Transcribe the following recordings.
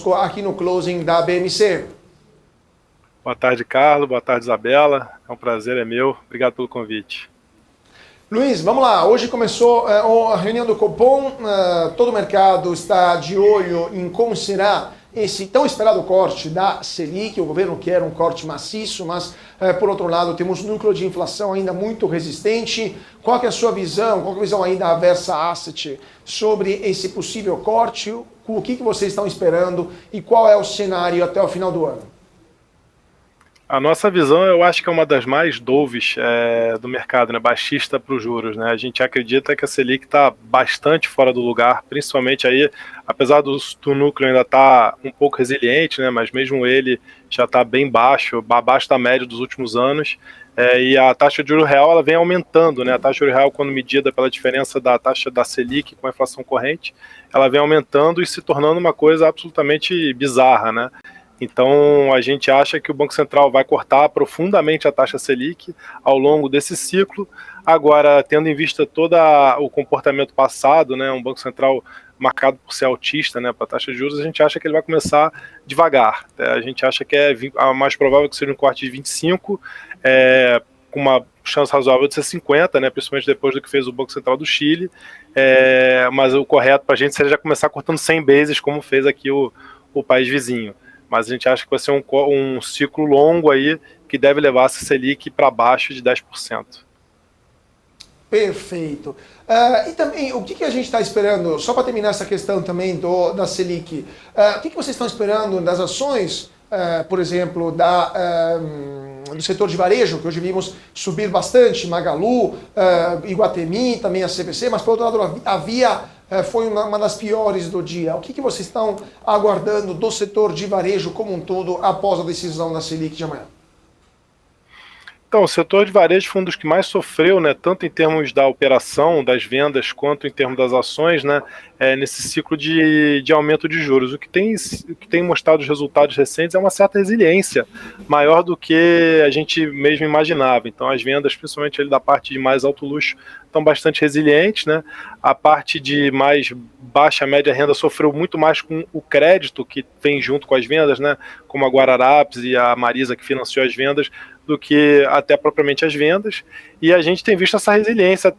conosco aqui no Closing da BMC. Boa tarde, Carlos. Boa tarde, Isabela. É um prazer, é meu. Obrigado pelo convite. Luiz, vamos lá. Hoje começou a reunião do Copom. Todo o mercado está de olho em como será esse tão esperado corte da Selic. O governo quer um corte maciço, mas, por outro lado, temos um núcleo de inflação ainda muito resistente. Qual que é a sua visão? Qual que é a visão aí da Aversa Asset sobre esse possível corte? O que vocês estão esperando e qual é o cenário até o final do ano? A nossa visão, eu acho que é uma das mais doves do mercado, né, baixista para os juros, né? A gente acredita que a Selic está bastante fora do lugar, principalmente aí, apesar do núcleo ainda estar um pouco resiliente, né, mas mesmo ele já está bem baixo, abaixo da média dos últimos anos, e a taxa de juros real ela vem aumentando, né? A taxa de juros real, quando medida pela diferença da taxa da Selic com a inflação corrente, ela vem aumentando e se tornando uma coisa absolutamente bizarra, né? Então, a gente acha que o Banco Central vai cortar profundamente a taxa Selic ao longo desse ciclo. Agora, tendo em vista todo o comportamento passado, né, um Banco Central marcado por ser autista, né, para a taxa de juros, a gente acha que ele vai começar devagar. A gente acha que é mais provável que seja um corte de 25, com uma chance razoável de ser 50, né, principalmente depois do que fez o Banco Central do Chile. Mas o correto para a gente seria já começar cortando 100 bases, como fez aqui o país vizinho. Mas a gente acha que vai ser um ciclo longo aí que deve levar essa Selic para baixo de 10%. Perfeito. E também, o que a gente está esperando, só para terminar essa questão também da Selic, o que vocês estão esperando das ações, por exemplo, do setor de varejo, que hoje vimos subir bastante, Magalu, Iguatemi, também a CVC, mas por outro lado a Via foi uma das piores do dia. O que vocês estão aguardando do setor de varejo como um todo após a decisão da Selic de amanhã? Então, o setor de varejo foi um dos que mais sofreu, né, tanto em termos da operação, das vendas, quanto em termos das ações, né, nesse ciclo de aumento de juros. O que tem mostrado os resultados recentes é uma certa resiliência, maior do que a gente mesmo imaginava. Então, as vendas, principalmente ali da parte de mais alto luxo, estão bastante resilientes, né? A parte de mais baixa, média renda sofreu muito mais com o crédito que vem junto com as vendas, né, como a Guararapes e a Marisa, que financiou as vendas, do que até propriamente as vendas, e a gente tem visto essa resiliência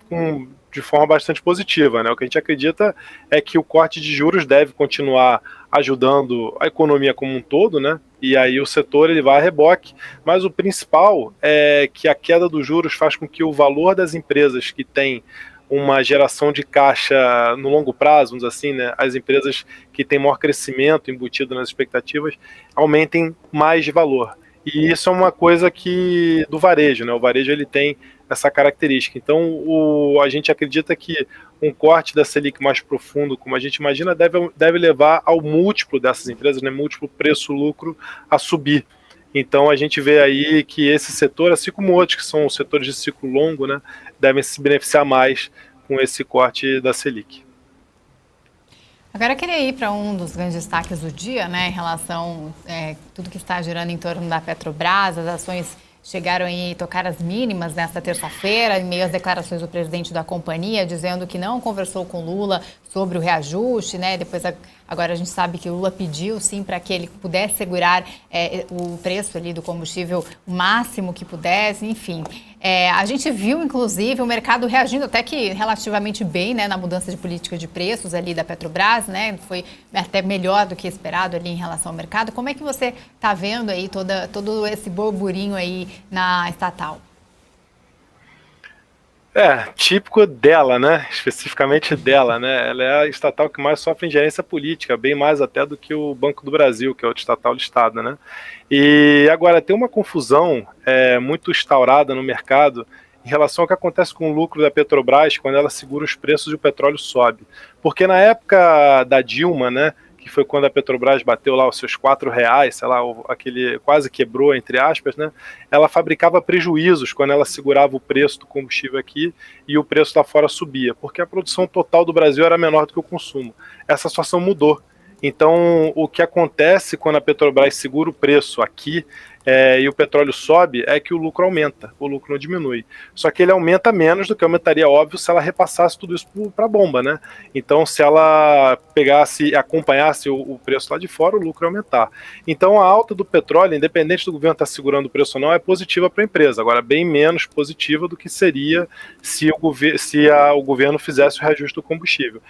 de forma bastante positiva, né? O que a gente acredita é que o corte de juros deve continuar ajudando a economia como um todo, né? E aí o setor ele vai a reboque, mas o principal é que a queda dos juros faz com que o valor das empresas que têm uma geração de caixa no longo prazo, vamos dizer assim, né, as empresas que têm maior crescimento embutido nas expectativas, aumentem mais de valor. E isso é uma coisa do varejo, né? O varejo ele tem essa característica. Então, a gente acredita que um corte da Selic mais profundo, como a gente imagina, deve levar ao múltiplo dessas empresas, né? Múltiplo preço-lucro a subir. Então, a gente vê aí que esse setor, assim como outros que são os setores de ciclo longo, né, devem se beneficiar mais com esse corte da Selic. Agora eu queria ir para um dos grandes destaques do dia, né, em relação a tudo que está girando em torno da Petrobras. As ações chegaram a tocar as mínimas nesta terça-feira, em meio às declarações do presidente da companhia, dizendo que não conversou com Lula sobre o reajuste, né? Depois, agora a gente sabe que o Lula pediu, sim, para que ele pudesse segurar o preço ali do combustível o máximo que pudesse, enfim. A gente viu, inclusive, o mercado reagindo até que relativamente bem, né, na mudança de política de preços ali da Petrobras, né? Foi até melhor do que esperado ali em relação ao mercado. Como é que você está vendo aí todo esse burburinho aí na estatal? Típico dela, né? Especificamente dela, né? Ela é a estatal que mais sofre ingerência política, bem mais até do que o Banco do Brasil, que é outro estatal listado, né? E agora tem uma confusão muito instaurada no mercado em relação ao que acontece com o lucro da Petrobras quando ela segura os preços e o petróleo sobe. Porque na época da Dilma, né, que foi quando a Petrobras bateu lá os seus R$4, sei lá, aquele quase quebrou, entre aspas, né? Ela fabricava prejuízos quando ela segurava o preço do combustível aqui e o preço lá fora subia, porque a produção total do Brasil era menor do que o consumo. Essa situação mudou. Então, o que acontece quando a Petrobras segura o preço aqui e o petróleo sobe, é que o lucro aumenta, o lucro não diminui. Só que ele aumenta menos do que aumentaria, óbvio, se ela repassasse tudo isso para a bomba, né? Então, se ela pegasse, acompanhasse o preço lá de fora, o lucro ia aumentar. Então, a alta do petróleo, independente do governo estar segurando o preço ou não, é positiva para a empresa. Agora, bem menos positiva do que seria se o governo fizesse o reajuste do combustível.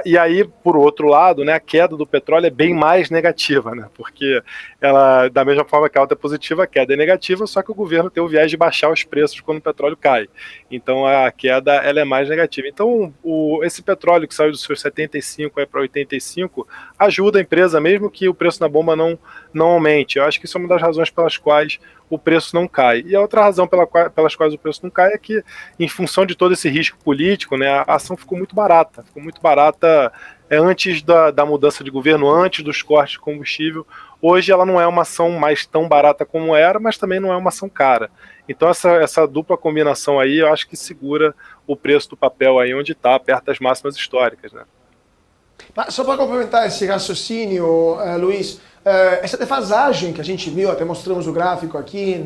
E aí, por outro lado, né, a queda do petróleo é bem mais negativa, né? Porque ela, da mesma forma que a alta é positiva, a queda é negativa, só que o governo tem o viés de baixar os preços quando o petróleo cai. Então a queda ela é mais negativa. Então esse petróleo que saiu dos seus 75 para 85 ajuda a empresa, mesmo que o preço na bomba não aumente. Eu acho que isso é uma das razões pelas quais o preço não cai. E a outra razão pelas quais o preço não cai é que, em função de todo esse risco político, né, a ação ficou muito barata. Ficou muito barata antes da mudança de governo, antes dos cortes de combustível. Hoje ela não é uma ação mais tão barata como era, mas também não é uma ação cara. Então essa dupla combinação aí, eu acho que segura o preço do papel aí onde está, perto das máximas históricas, né? Mas só para complementar esse raciocínio, Luiz, essa defasagem que a gente viu, até mostramos o gráfico aqui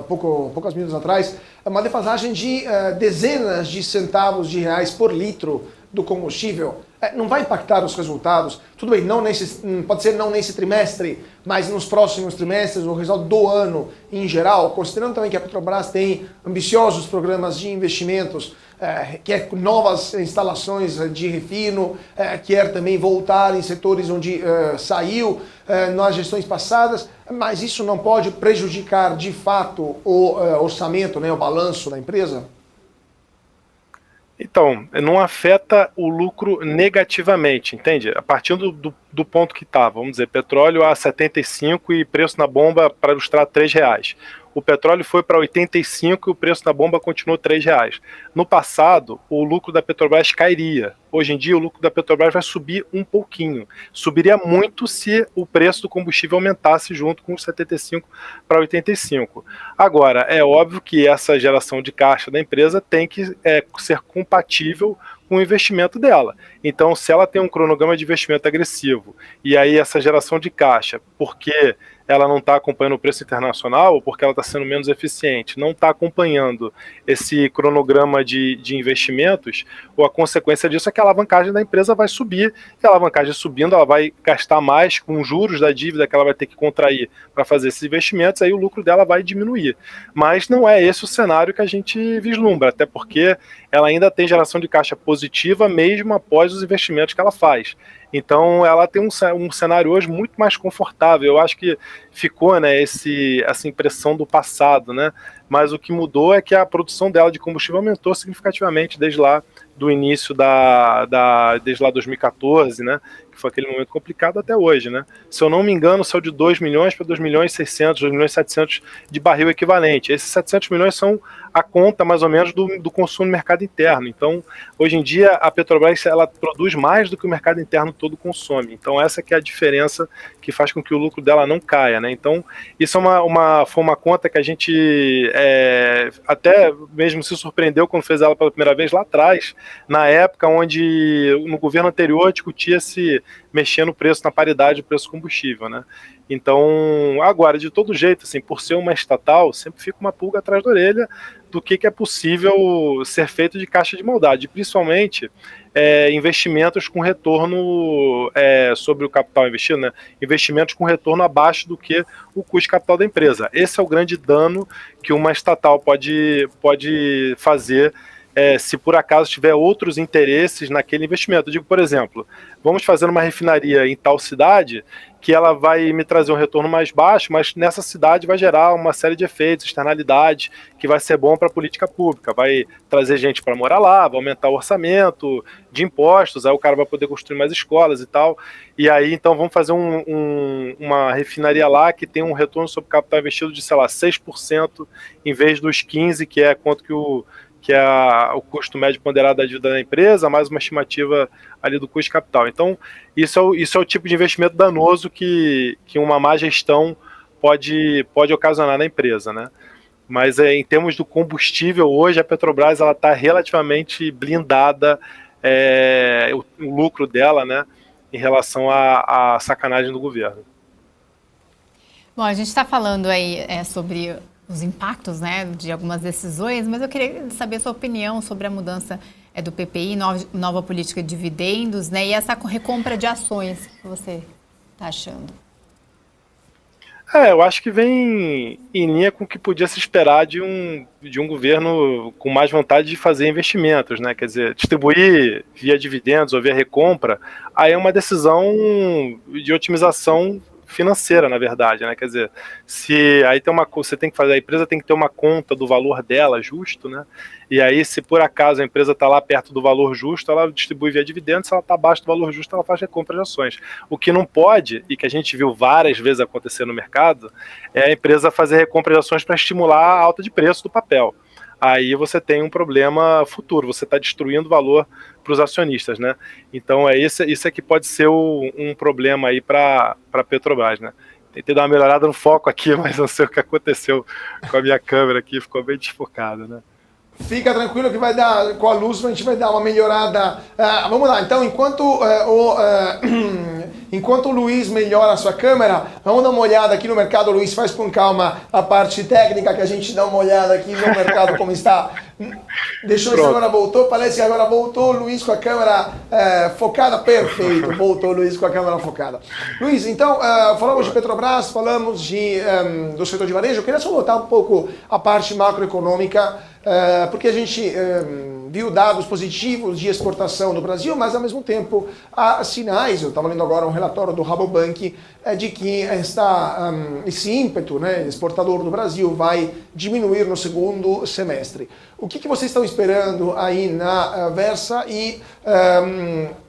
poucos minutos atrás, é uma defasagem de dezenas de centavos de reais por litro do combustível. Não vai impactar os resultados, tudo bem, pode ser não nesse trimestre, mas nos próximos trimestres, o resultado do ano em geral, considerando também que a Petrobras tem ambiciosos programas de investimentos, quer novas instalações de refino, quer também voltar em setores onde saiu nas gestões passadas, mas isso não pode prejudicar de fato o orçamento, né, o balanço da empresa? Então, não afeta o lucro negativamente, entende? A partir do ponto que está, vamos dizer, petróleo a 75 e preço na bomba, para ilustrar, R$3. O petróleo foi para 85 e o preço da bomba continuou R$3. No passado, o lucro da Petrobras cairia. Hoje em dia, o lucro da Petrobras vai subir um pouquinho. Subiria muito se o preço do combustível aumentasse junto com os 75 para 85. Agora, é óbvio que essa geração de caixa da empresa tem que ser compatível com o investimento dela. Então, se ela tem um cronograma de investimento agressivo e aí essa geração de caixa, porque ela não está acompanhando o preço internacional ou porque ela está sendo menos eficiente, não está acompanhando esse cronograma de investimentos, ou a consequência disso é que a alavancagem da empresa vai subir, e a alavancagem subindo, ela vai gastar mais com juros da dívida que ela vai ter que contrair para fazer esses investimentos, aí o lucro dela vai diminuir. Mas não é esse o cenário que a gente vislumbra, até porque ela ainda tem geração de caixa positiva mesmo após os investimentos que ela faz. Então ela tem um cenário hoje muito mais confortável. Eu acho que ficou, né, essa impressão do passado, né? Mas o que mudou é que a produção dela de combustível aumentou significativamente desde lá do início desde lá 2014, né? Que foi aquele momento complicado até hoje, né? Se eu não me engano, saiu de 2 milhões para 2 milhões e 600, 2 milhões e 700 de barril equivalente. Esses 700 milhões são a conta, mais ou menos, do consumo no mercado interno. Então, hoje em dia, a Petrobras ela produz mais do que o mercado interno todo consome. Então, essa que é a diferença que faz com que o lucro dela não caia, né? Então, isso foi uma conta que a gente até mesmo se surpreendeu quando fez ela pela primeira vez lá atrás, na época onde no governo anterior discutia-se mexer no preço, na paridade do preço do combustível, né? Então, agora, de todo jeito, assim, por ser uma estatal, sempre fica uma pulga atrás da orelha do que é possível ser feito de caixa de maldade, principalmente investimentos com retorno sobre o capital investido, né? Investimentos com retorno abaixo do que o custo de capital da empresa. Esse é o grande dano que uma estatal pode fazer se por acaso tiver outros interesses naquele investimento. Eu digo, por exemplo, vamos fazer uma refinaria em tal cidade que ela vai me trazer um retorno mais baixo, mas nessa cidade vai gerar uma série de efeitos, externalidades, que vai ser bom para a política pública, vai trazer gente para morar lá, vai aumentar o orçamento de impostos, aí o cara vai poder construir mais escolas e tal, e aí então vamos fazer uma refinaria lá que tem um retorno sobre capital investido de, sei lá, 6%, em vez dos 15%, que é quanto que é o custo médio ponderado da dívida da empresa, mais uma estimativa ali do custo de capital. Então, isso é o tipo de investimento danoso que uma má gestão pode ocasionar na empresa, né? Mas em termos do combustível, hoje a Petrobras está relativamente blindada, o lucro dela, né, em relação à sacanagem do governo. Bom, a gente está falando aí sobre os impactos, né, de algumas decisões, mas eu queria saber a sua opinião sobre a mudança do PPI, nova política de dividendos, né, e essa recompra de ações que você está achando. Eu acho que vem em linha com o que podia se esperar de um governo com mais vontade de fazer investimentos, né? Quer dizer, distribuir via dividendos ou via recompra, aí é uma decisão de otimização financeira, na verdade, né? Quer dizer, se aí tem você tem que fazer, a empresa tem que ter uma conta do valor dela justo, né? E aí, se por acaso a empresa está lá perto do valor justo, ela distribui via dividendos, se ela está abaixo do valor justo, ela faz recompra de ações. O que não pode, e que a gente viu várias vezes acontecer no mercado, é a empresa fazer recompra de ações para estimular a alta de preço do papel. Aí você tem um problema futuro, você está destruindo valor para os acionistas, né? Então isso é que pode ser um problema aí para a Petrobras, né? Tentei dar uma melhorada no foco aqui, mas não sei o que aconteceu com a minha câmera aqui, ficou bem desfocada, né? Fica tranquilo que vai dar, com a luz a gente vai dar uma melhorada. Vamos lá, então, enquanto o Luiz melhora a sua câmera, vamos dar uma olhada aqui no mercado. O Luiz, faz com calma a parte técnica, que a gente dá uma olhada aqui no mercado como está. Deixou isso, agora voltou, parece que agora voltou o Luiz com a câmera focada, perfeito, voltou o Luiz com a câmera focada. Luiz, então, falamos de Petrobras, falamos do setor de varejo. Eu queria só voltar um pouco a parte macroeconômica, porque a gente viu dados positivos de exportação no Brasil, mas ao mesmo tempo há sinais, eu estava lendo agora um relatório do Rabobank, de que esse ímpeto, né, exportador do Brasil vai diminuir no segundo semestre. O que vocês estão esperando aí na Versa e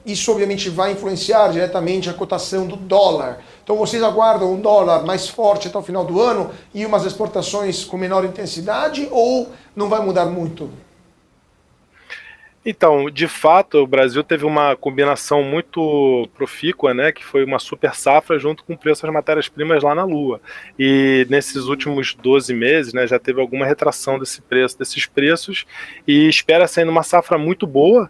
isso obviamente vai influenciar diretamente a cotação do dólar. Então vocês aguardam um dólar mais forte até o final do ano e umas exportações com menor intensidade ou não vai mudar muito? Então, de fato, o Brasil teve uma combinação muito profícua, né, que foi uma super safra junto com o preço das matérias-primas lá na Lua. E nesses últimos 12 meses, né, já teve alguma retração desses preços, e espera-se ainda uma safra muito boa,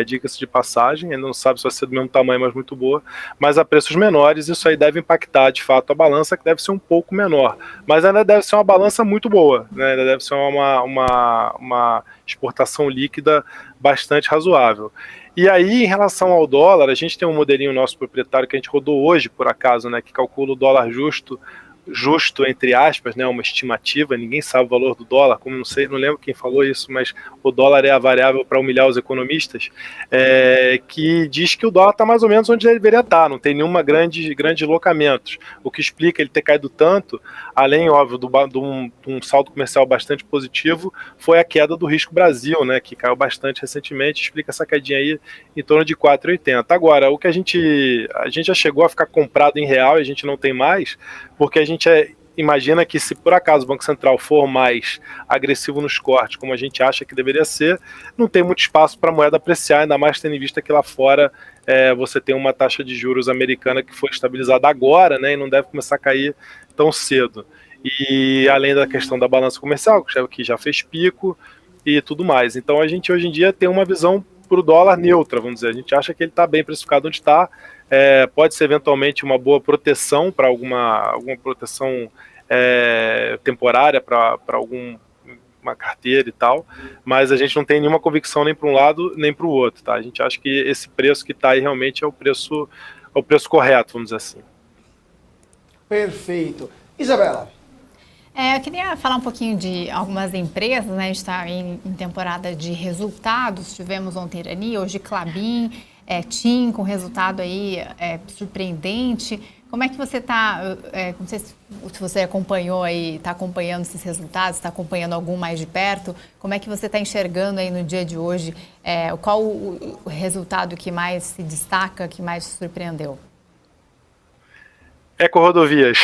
diga-se de passagem, ainda não sabe se vai ser do mesmo tamanho, mas muito boa, mas a preços menores. Isso aí deve impactar, de fato, a balança, que deve ser um pouco menor, mas ainda deve ser uma balança muito boa, né, ainda deve ser uma exportação líquida bastante razoável. E aí, em relação ao dólar, a gente tem um modelinho nosso proprietário que a gente rodou hoje, por acaso, né, que calcula o dólar justo entre aspas, né, uma estimativa, ninguém sabe o valor do dólar, como não lembro quem falou isso, mas o dólar é a variável para humilhar os economistas, que diz que o dólar está mais ou menos onde ele deveria estar, não tem nenhuma grande deslocamentos. O que explica ele ter caído tanto, além, óbvio, de um saldo comercial bastante positivo, foi a queda do risco Brasil, né, que caiu bastante recentemente, explica essa quedinha aí em torno de 4,80. Agora, o que a gente já chegou a ficar comprado em real e a gente não tem mais, porque a gente imagina que, se por acaso o Banco Central for mais agressivo nos cortes, como a gente acha que deveria ser, não tem muito espaço para a moeda apreciar, ainda mais tendo em vista que lá fora você tem uma taxa de juros americana que foi estabilizada agora, né, e não deve começar a cair tão cedo. E além da questão da balança comercial, que já fez pico e tudo mais. Então a gente hoje em dia tem uma visão para o dólar neutra, vamos dizer. A gente acha que ele está bem precificado onde está. Pode ser eventualmente uma boa proteção para alguma proteção temporária para alguma carteira e tal, mas a gente não tem nenhuma convicção nem para um lado nem para o outro, tá? A gente acha que esse preço que está aí realmente é o preço correto, vamos dizer assim. Perfeito. Isabela. Eu queria falar um pouquinho de algumas empresas, né? A gente está em temporada de resultados, tivemos ontem Irani, hoje Klabin, TIM com resultado aí surpreendente. Como é que você está, não sei se você acompanhou aí, está acompanhando esses resultados, está acompanhando algum mais de perto, como é que você está enxergando aí no dia de hoje, qual o resultado que mais se destaca, que mais te surpreendeu? Ecorodovias,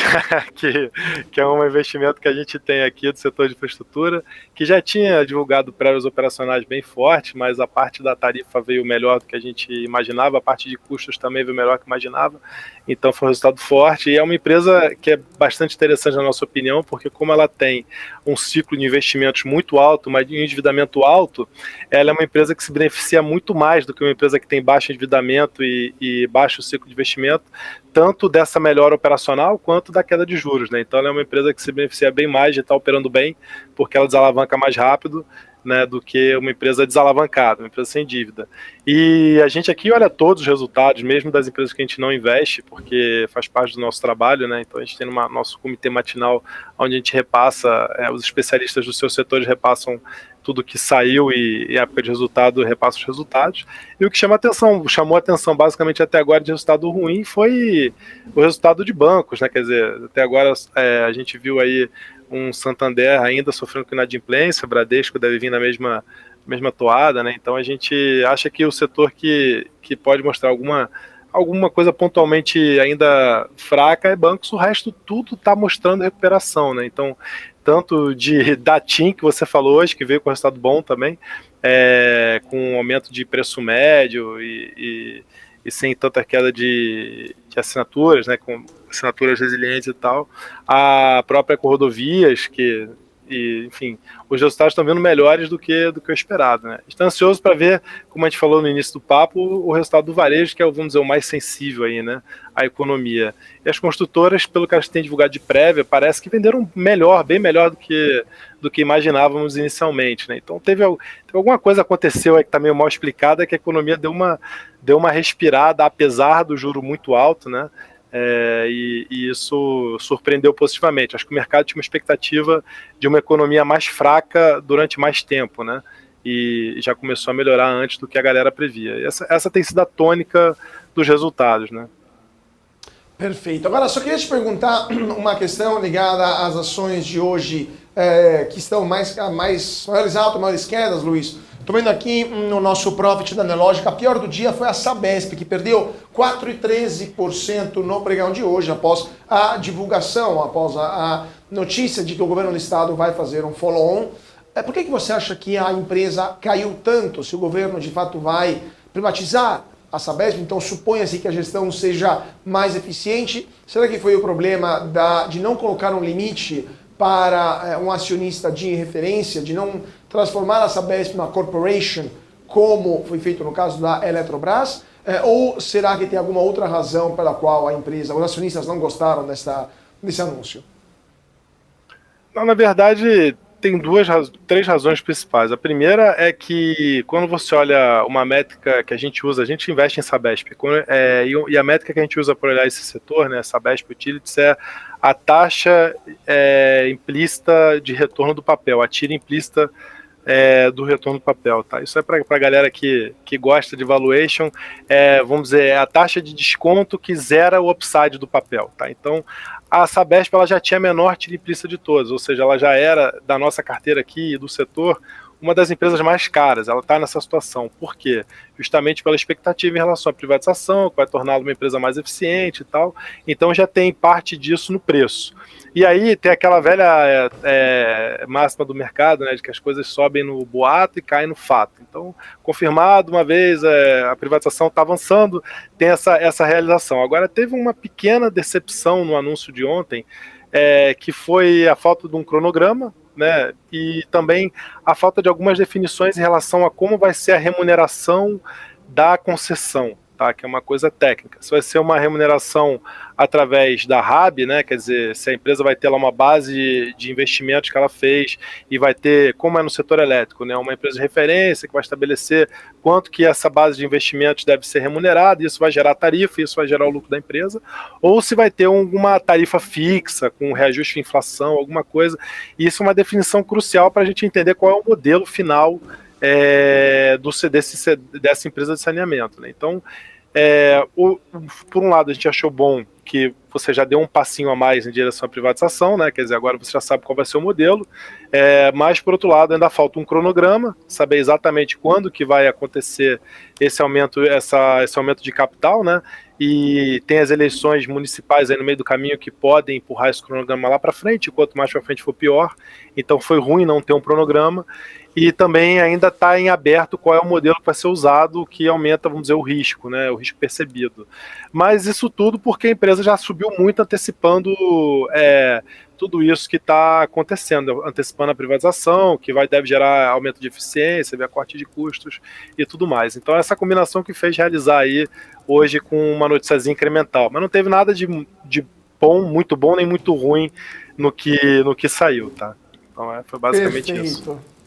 que é um investimento que a gente tem aqui do setor de infraestrutura, que já tinha divulgado prévios operacionais bem fortes, mas a parte da tarifa veio melhor do que a gente imaginava, a parte de custos também veio melhor do que imaginava, então foi um resultado forte, e é uma empresa que é bastante interessante na nossa opinião, porque como ela tem um ciclo de investimentos muito alto, mas de endividamento alto, ela é uma empresa que se beneficia muito mais do que uma empresa que tem baixo endividamento e baixo ciclo de investimento, tanto dessa melhora operacional quanto da queda de juros, né? Então ela é uma empresa que se beneficia bem mais de estar operando bem, porque ela desalavanca mais rápido, né, do que uma empresa desalavancada, uma empresa sem dívida. E a gente aqui olha todos os resultados, mesmo das empresas que a gente não investe, porque faz parte do nosso trabalho, né? Então a gente tem nosso comitê matinal, onde a gente repassa, os especialistas dos seus setores repassam tudo que saiu e época de resultado repassa os resultados. E o que chamou atenção basicamente até agora de resultado ruim foi o resultado de bancos, né? Quer dizer, até agora a gente viu aí um Santander ainda sofrendo com inadimplência, o Bradesco deve vir na mesma toada, né? Então a gente acha que o setor que pode mostrar alguma coisa pontualmente ainda fraca é bancos, o resto tudo está mostrando recuperação, né? Então, tanto da TIM, que você falou hoje, que veio com resultado bom também, com um aumento de preço médio e sem tanta queda de assinaturas, né, com assinaturas resilientes e tal, a própria Rodovias, enfim, os resultados estão vindo melhores do que o esperado, né? Estou ansioso para ver, como a gente falou no início do papo, o resultado do varejo, que é, vamos dizer, o mais sensível aí, né, à economia. E as construtoras, pelo que elas têm divulgado de prévia, parece que venderam bem melhor do que imaginávamos inicialmente, né? Então teve alguma coisa aconteceu aí que está meio mal explicada, que a economia deu uma respirada, apesar do juro muito alto, né? E isso surpreendeu positivamente. Acho que o mercado tinha uma expectativa de uma economia mais fraca durante mais tempo, né? E já começou a melhorar antes do que a galera previa. Essa tem sido a tônica dos resultados, né? Perfeito. Agora, só queria te perguntar uma questão ligada às ações de hoje, que estão maiores altas, maiores quedas, Luiz. Estou vendo aqui no nosso Profit da Nelogica, a pior do dia foi a Sabesp, que perdeu 4,13% no pregão de hoje, após a divulgação, após a notícia de que o governo do estado vai fazer um follow-on. Por que você acha que a empresa caiu tanto, se o governo de fato vai privatizar a Sabesp? Então suponha-se que a gestão seja mais eficiente. Será que foi o problema de não colocar um limite para um acionista de referência, de não transformar a Sabesp numa corporation, como foi feito no caso da Eletrobras? Ou será que tem alguma outra razão pela qual a empresa, os acionistas não gostaram desse anúncio? Não, na verdade, tem três razões principais. A primeira é que quando você olha uma métrica que a gente investe em Sabesp, e a métrica que a gente usa para olhar esse setor, né, Sabesp Utilities, é a taxa implícita de retorno do papel, a tira implícita do retorno do papel, tá? Isso é para a galera que gosta de valuation, vamos dizer, é a taxa de desconto que zera o upside do papel, tá? Então, a Sabesp ela já tinha a menor tira implícita de todas, ou seja, ela já era, da nossa carteira aqui e do setor, uma das empresas mais caras. Ela está nessa situação. Por quê? Justamente pela expectativa em relação à privatização, que vai torná-la uma empresa mais eficiente e tal. Então já tem parte disso no preço. E aí tem aquela velha máxima do mercado, né, de que as coisas sobem no boato e caem no fato. Então, confirmado uma vez, a privatização está avançando, tem essa realização. Agora, teve uma pequena decepção no anúncio de ontem, que foi a falta de um cronograma, né, e também a falta de algumas definições em relação a como vai ser a remuneração da concessão, tá, que é uma coisa técnica. Se vai ser uma remuneração através da RAB, né, quer dizer, se a empresa vai ter lá uma base de investimentos que ela fez e vai ter, como é no setor elétrico, né, uma empresa de referência que vai estabelecer quanto que essa base de investimentos deve ser remunerada, isso vai gerar tarifa, isso vai gerar o lucro da empresa, ou se vai ter alguma tarifa fixa, com reajuste de inflação, alguma coisa. E isso é uma definição crucial para a gente entender qual é o modelo final dessa empresa de saneamento, né? Então, por um lado, a gente achou bom que você já deu um passinho a mais em direção à privatização, né? Quer dizer, agora você já sabe qual vai ser o modelo, mas, por outro lado, ainda falta um cronograma, saber exatamente quando que vai acontecer esse aumento de capital, né? E tem as eleições municipais aí no meio do caminho que podem empurrar esse cronograma lá para frente, quanto mais para frente for pior. Então foi ruim não ter um cronograma. E também ainda está em aberto qual é o modelo que vai ser usado, que aumenta, vamos dizer, o risco, né, o risco percebido. Mas isso tudo porque a empresa empresa já subiu muito antecipando tudo isso que está acontecendo, antecipando a privatização, que deve gerar aumento de eficiência, corte de custos e tudo mais. Então essa combinação que fez realizar aí hoje com uma noticiazinha incremental, mas não teve nada de bom, muito bom, nem muito ruim no que saiu, tá? Então foi basicamente isso.